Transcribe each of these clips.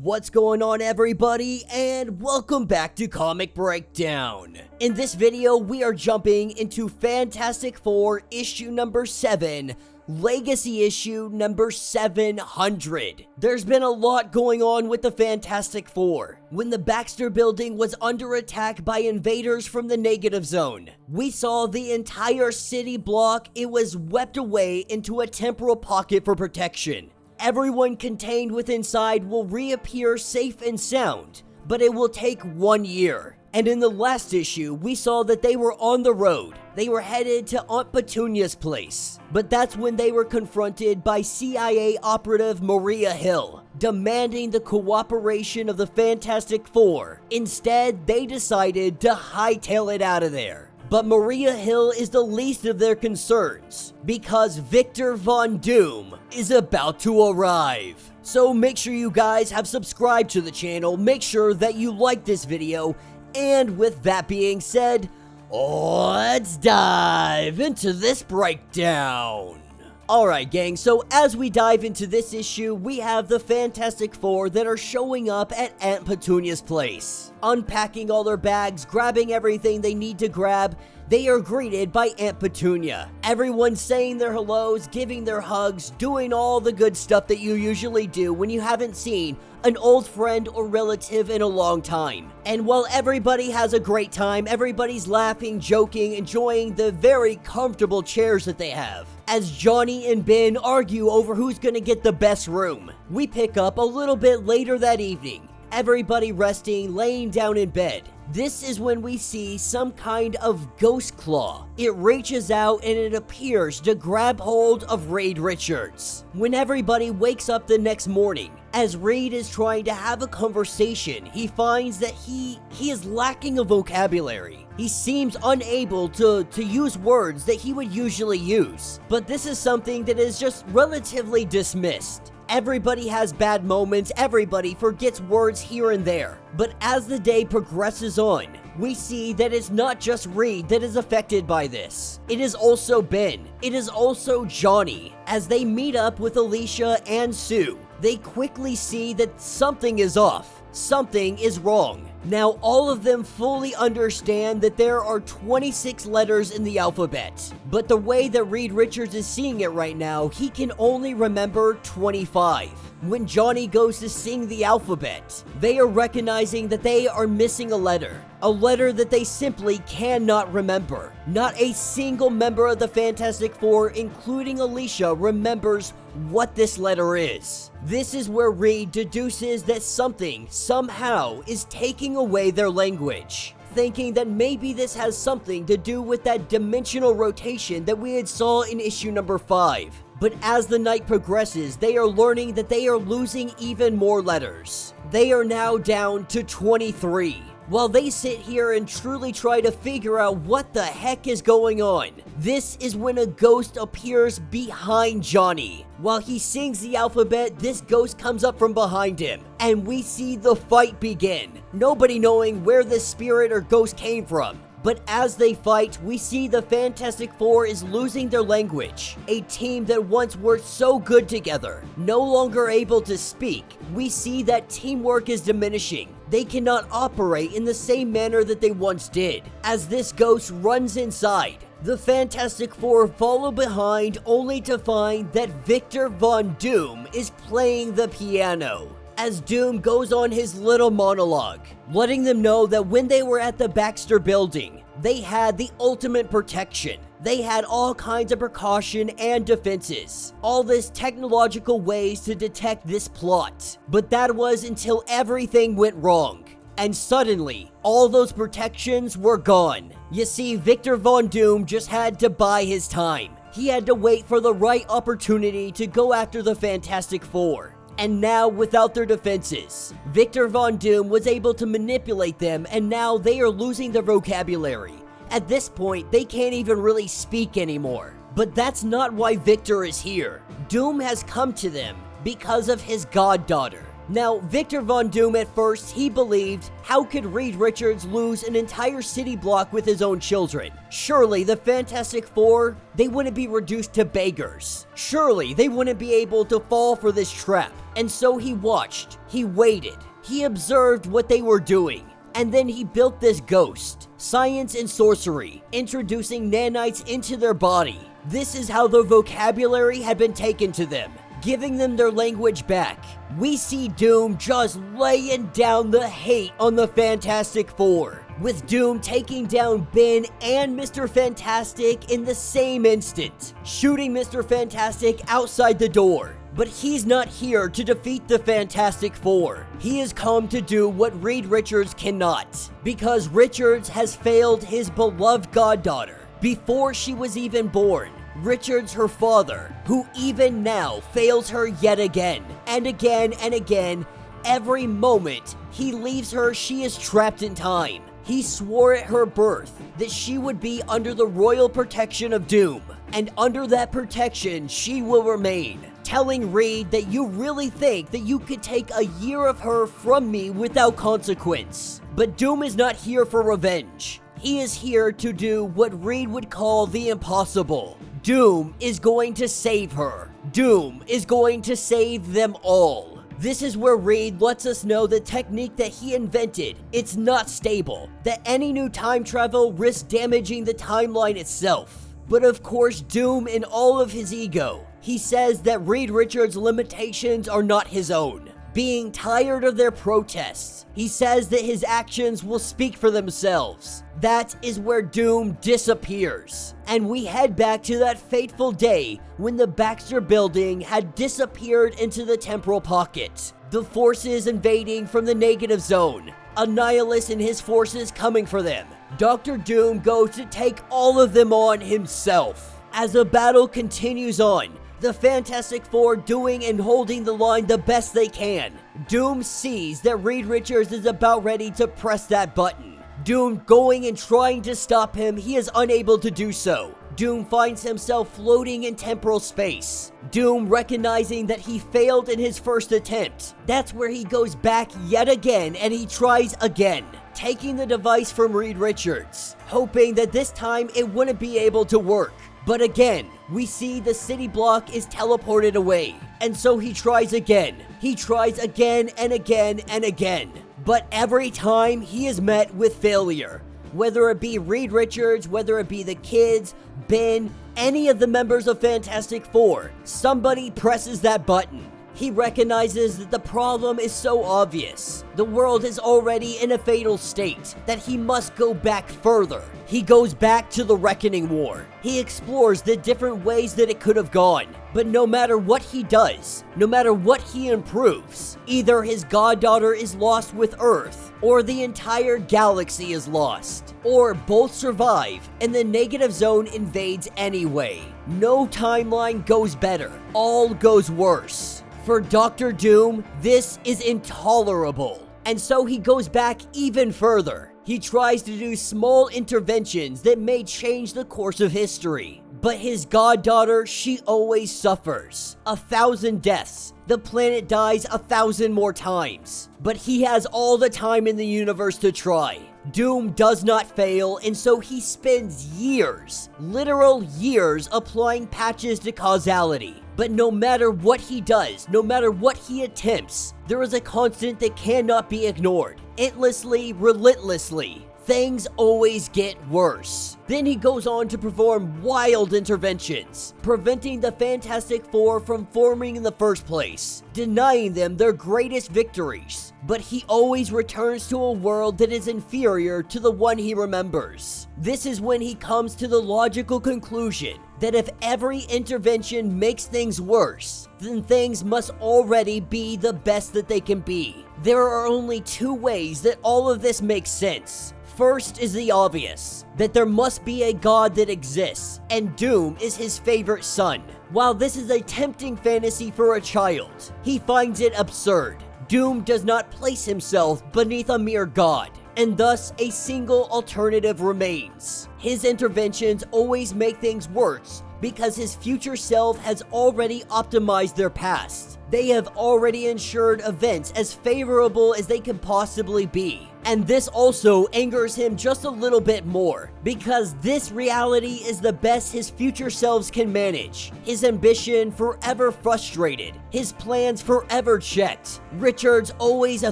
What's going on, everybody, and welcome back to Comic Breakdown. In this video, we are jumping into Fantastic Four issue number 7, Legacy issue number 700. There's been a lot going on with the Fantastic Four. When the Baxter building was under attack by invaders from the negative zone, we saw the entire city block. It was swept away into a temporal pocket for protection. Everyone contained within inside will reappear safe and sound, but it will take 1 year. And in the last issue, we saw that they were on the road. They were headed to Aunt Petunia's place. But that's when they were confronted by CIA operative Maria Hill, demanding the cooperation of the Fantastic Four. Instead, they decided to hightail it out of there. But Maria Hill is the least of their concerns, because Victor Von Doom is about to arrive. So make sure you guys have subscribed to the channel, make sure that you like this video, and with that being said, let's dive into this breakdown. Alright gang, so as we dive into this issue, we have the Fantastic Four that are showing up at Aunt Petunia's place. Unpacking all their bags, grabbing everything they need to grab, they are greeted by Aunt Petunia. Everyone saying their hellos, giving their hugs, doing all the good stuff that you usually do when you haven't seen an old friend or relative in a long time. And while everybody has a great time, everybody's laughing, joking, enjoying the very comfortable chairs that they have, as Johnny and Ben argue over who's gonna get the best room. We pick up a little bit later that evening. Everybody resting, laying down in bed. This is when we see some kind of ghost claw. It reaches out and it appears to grab hold of Reed Richards. When everybody wakes up the next morning, as Reed is trying to have a conversation, he finds that he is lacking a vocabulary. He seems unable to use words that he would usually use. But this is something that is just relatively dismissed. Everybody has bad moments, everybody forgets words here and there. But as the day progresses on, we see that it's not just Reed that is affected by this. It is also Ben. It is also Johnny. As they meet up with Alicia and Sue, they quickly see that something is off. Something is wrong. Now, all of them fully understand that there are 26 letters in the alphabet. But the way that Reed Richards is seeing it right now, he can only remember 25. When Johnny goes to sing the alphabet, they are recognizing that they are missing a letter that they simply cannot remember. Not a single member of the Fantastic Four, including Alicia, remembers what this letter is. This is where Reed deduces that something, somehow, is taking away their language, thinking that maybe this has something to do with that dimensional rotation that we had saw in issue number 5. But as the night progresses, they are learning that they are losing even more letters. They are now down to 23. While they sit here and truly try to figure out what the heck is going on, this is when a ghost appears behind Johnny. While he sings the alphabet, this ghost comes up from behind him, and we see the fight begin. Nobody knowing where this spirit or ghost came from. But as they fight, we see the Fantastic Four is losing their language. A team that once worked so good together, no longer able to speak. We see that teamwork is diminishing. They cannot operate in the same manner that they once did. As this ghost runs inside, the Fantastic Four follow behind only to find that Victor Von Doom is playing the piano. As Doom goes on his little monologue, letting them know that when they were at the Baxter building, they had the ultimate protection. They had all kinds of precaution and defenses. All this technological ways to detect this plot. But that was until everything went wrong. And suddenly, all those protections were gone. You see, Victor Von Doom just had to buy his time. He had to wait for the right opportunity to go after the Fantastic Four. And now, without their defenses, Victor Von Doom was able to manipulate them, and now they are losing their vocabulary. At this point, they can't even really speak anymore. But that's not why Victor is here. Doom has come to them because of his goddaughter. Now, Victor Von Doom at first, he believed, how could Reed Richards lose an entire city block with his own children? Surely the Fantastic Four, they wouldn't be reduced to beggars. Surely they wouldn't be able to fall for this trap. And so he watched, he waited, he observed what they were doing, and then he built this ghost, science and sorcery, introducing nanites into their body. This is how their vocabulary had been taken to them, giving them their language back. We see Doom just laying down the hate on the Fantastic Four, with Doom taking down Ben and Mr. Fantastic in the same instant, shooting Mr. Fantastic outside the door. But he's not here to defeat the Fantastic Four. He has come to do what Reed Richards cannot, because Richards has failed his beloved goddaughter before she was even born. Richards, her father, who even now fails her yet again, and again and again. Every moment he leaves her, she is trapped in time. He swore at her birth that she would be under the royal protection of Doom, and under that protection she will remain, telling Reed that you really think that you could take a year of her from me without consequence. But Doom is not here for revenge. He is here to do what Reed would call the impossible. Doom is going to save her. Doom is going to save them all. This is where Reed lets us know the technique that he invented, it's not stable, that any new time travel risks damaging the timeline itself. But of course, Doom, in all of his ego, he says that Reed Richards' limitations are not his own. Being tired of their protests, he says that his actions will speak for themselves. That is where Doom disappears. And we head back to that fateful day when the Baxter building had disappeared into the temporal pocket. The forces invading from the negative zone. Annihilus and his forces coming for them. Dr. Doom goes to take all of them on himself. As the battle continues on, the Fantastic Four doing and holding the line the best they can. Doom sees that Reed Richards is about ready to press that button. Doom going and trying to stop him, he is unable to do so. Doom finds himself floating in temporal space. Doom recognizing that he failed in his first attempt. That's where he goes back yet again and he tries again, taking the device from Reed Richards, hoping that this time it wouldn't be able to work. But again, we see the city block is teleported away, and so he tries again. He tries again and again and again. But every time he is met with failure. Whether it be Reed Richards, whether it be the kids, Ben, any of the members of Fantastic Four, somebody presses that button. He recognizes that the problem is so obvious. The world is already in a fatal state, that he must go back further. He goes back to the Reckoning War. He explores the different ways that it could have gone. But no matter what he does, no matter what he improves, either his goddaughter is lost with Earth, or the entire galaxy is lost, or both survive and the negative zone invades anyway. No timeline goes better. All goes worse. For Dr. Doom, this is intolerable. And so he goes back even further. He tries to do small interventions that may change the course of history. But his goddaughter, she always suffers. 1,000 deaths. The planet dies 1,000 more times. But he has all the time in the universe to try. Doom does not fail, and so he spends years, literal years, applying patches to causality. But no matter what he does, no matter what he attempts, there is a constant that cannot be ignored. Endlessly, relentlessly, things always get worse. Then he goes on to perform wild interventions, preventing the Fantastic Four from forming in the first place, denying them their greatest victories. But he always returns to a world that is inferior to the one he remembers. This is when he comes to the logical conclusion that if every intervention makes things worse, then things must already be the best that they can be. There are only two ways that all of this makes sense. First is the obvious, that there must be a god that exists, and Doom is his favorite son. While this is a tempting fantasy for a child, he finds it absurd. Doom does not place himself beneath a mere god, and thus a single alternative remains. His interventions always make things worse because his future self has already optimized their past. They have already ensured events as favorable as they could possibly be. And this also angers him just a little bit more, because this reality is the best his future selves can manage. His ambition forever frustrated, his plans forever checked. Richard's always a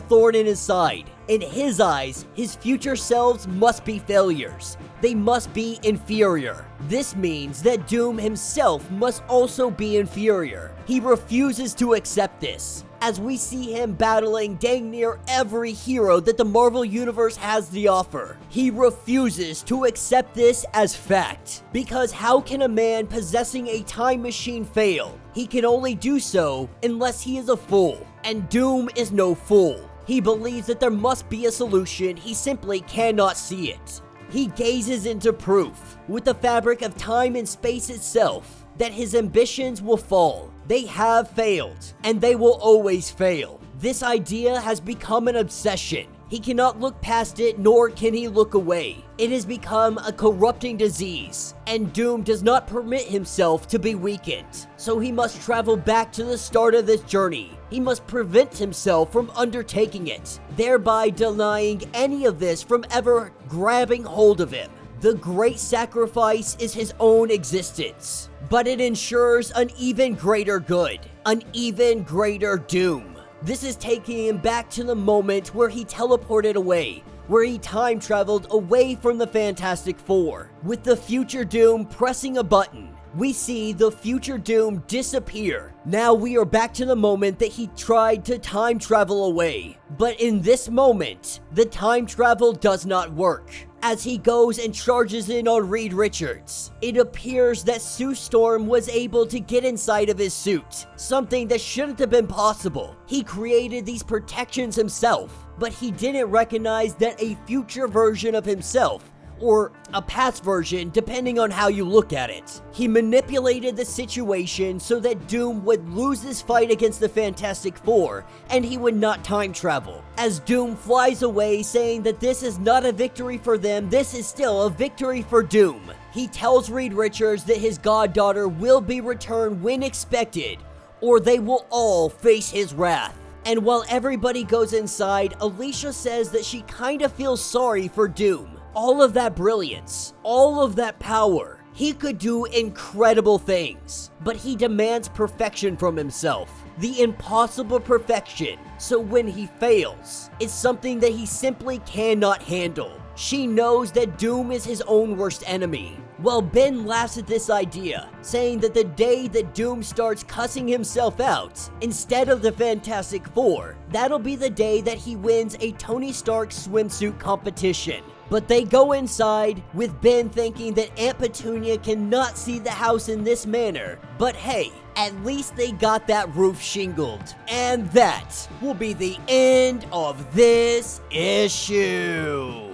thorn in his side. In his eyes, his future selves must be failures. They must be inferior. This means that Doom himself must also be inferior. He refuses to accept this, as we see him battling dang near every hero that the Marvel Universe has to offer. He refuses to accept this as fact, because how can a man possessing a time machine fail? He can only do so unless he is a fool, and Doom is no fool. He believes that there must be a solution, he simply cannot see it. He gazes into proof, with the fabric of time and space itself, that his ambitions will fall. They have failed, and they will always fail. This idea has become an obsession. He cannot look past it, nor can he look away. It has become a corrupting disease, and Doom does not permit himself to be weakened. So he must travel back to the start of this journey. He must prevent himself from undertaking it, thereby denying any of this from ever grabbing hold of him. The great sacrifice is his own existence, but it ensures an even greater good, an even greater doom. This is taking him back to the moment where he teleported away, where he time traveled away from the Fantastic Four. With the future Doom pressing a button, we see the future Doom disappear. Now we are back to the moment that he tried to time travel away. But in this moment, the time travel does not work. As he goes and charges in on Reed Richards, it appears that Sue Storm was able to get inside of his suit, something that shouldn't have been possible. He created these protections himself, but he didn't recognize that a future version of himself, or a past version depending on how you look at it. He manipulated the situation so that Doom would lose this fight against the Fantastic Four and he would not time travel. As Doom flies away saying that this is not a victory for them, this is still a victory for Doom. He tells Reed Richards that his goddaughter will be returned when expected, or they will all face his wrath. And while everybody goes inside, Alicia says that she kinda feels sorry for Doom. All of that brilliance, all of that power, he could do incredible things, but he demands perfection from himself, the impossible perfection. So when he fails, it's something that he simply cannot handle. She knows that Doom is his own worst enemy. Well, Ben laughs at this idea, saying that the day that Doom starts cussing himself out, instead of the Fantastic Four, that'll be the day that he wins a Tony Stark swimsuit competition. But they go inside, with Ben thinking that Aunt Petunia cannot see the house in this manner. But hey, at least they got that roof shingled. And that will be the end of this issue.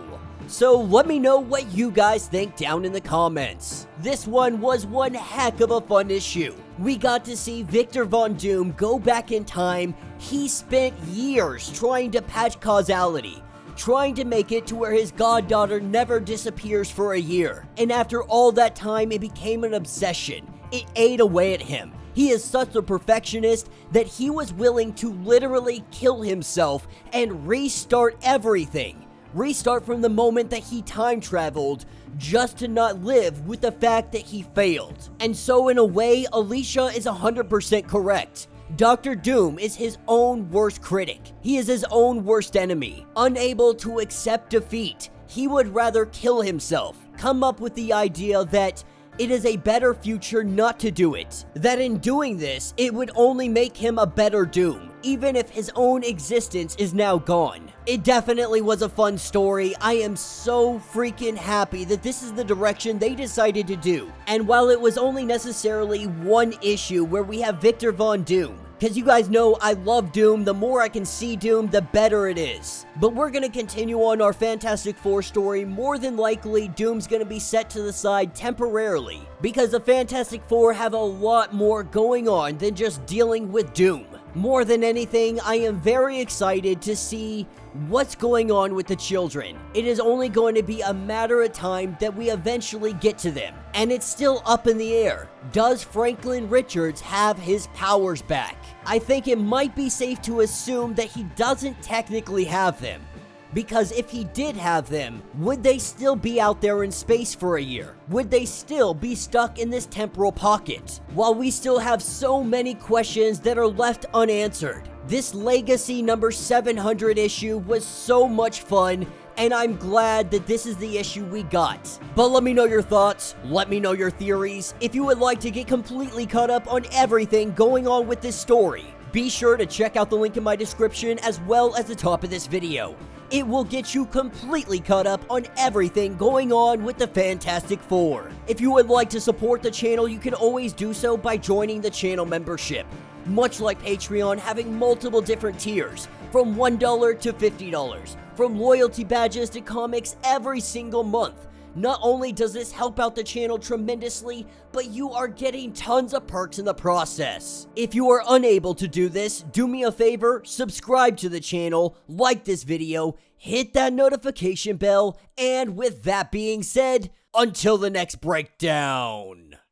So let me know what you guys think down in the comments. This one was one heck of a fun issue. We got to see Victor Von Doom go back in time. He spent years trying to patch causality, trying to make it to where his goddaughter never disappears for a year. And after all that time, it became an obsession. It ate away at him. He is such a perfectionist that he was willing to literally kill himself and restart everything. Restart from the moment that he time traveled, just to not live with the fact that he failed. And so in a way, Alicia is 100% correct. Dr. Doom is his own worst critic. He is his own worst enemy. Unable to accept defeat, he would rather kill himself. Come up with the idea that it is a better future not to do it. That in doing this, it would only make him a better Doom, even if his own existence is now gone. It definitely was a fun story. I am so freaking happy that this is the direction they decided to do. And while it was only necessarily one issue where we have Victor Von Doom, because you guys know I love Doom, the more I can see Doom, the better it is. But we're going to continue on our Fantastic Four story. More than likely, Doom's going to be set to the side temporarily, because the Fantastic Four have a lot more going on than just dealing with Doom. More than anything, I am very excited to see what's going on with the children. It is only going to be a matter of time that we eventually get to them. And it's still up in the air. Does Franklin Richards have his powers back? I think it might be safe to assume that he doesn't technically have them. Because if he did have them, would they still be out there in space for a year? Would they still be stuck in this temporal pocket? While we still have so many questions that are left unanswered, this Legacy number 700 issue was so much fun, and I'm glad that this is the issue we got. But let me know your thoughts, let me know your theories. If you would like to get completely caught up on everything going on with this story, be sure to check out the link in my description as well as the top of this video. It will get you completely caught up on everything going on with the Fantastic Four. If you would like to support the channel, you can always do so by joining the channel membership. Much like Patreon, having multiple different tiers, from $1 to $50, from loyalty badges to comics every single month. Not only does this help out the channel tremendously, but you are getting tons of perks in the process. If you are unable to do this, do me a favor, subscribe to the channel, like this video, hit that notification bell, and with that being said, until the next breakdown.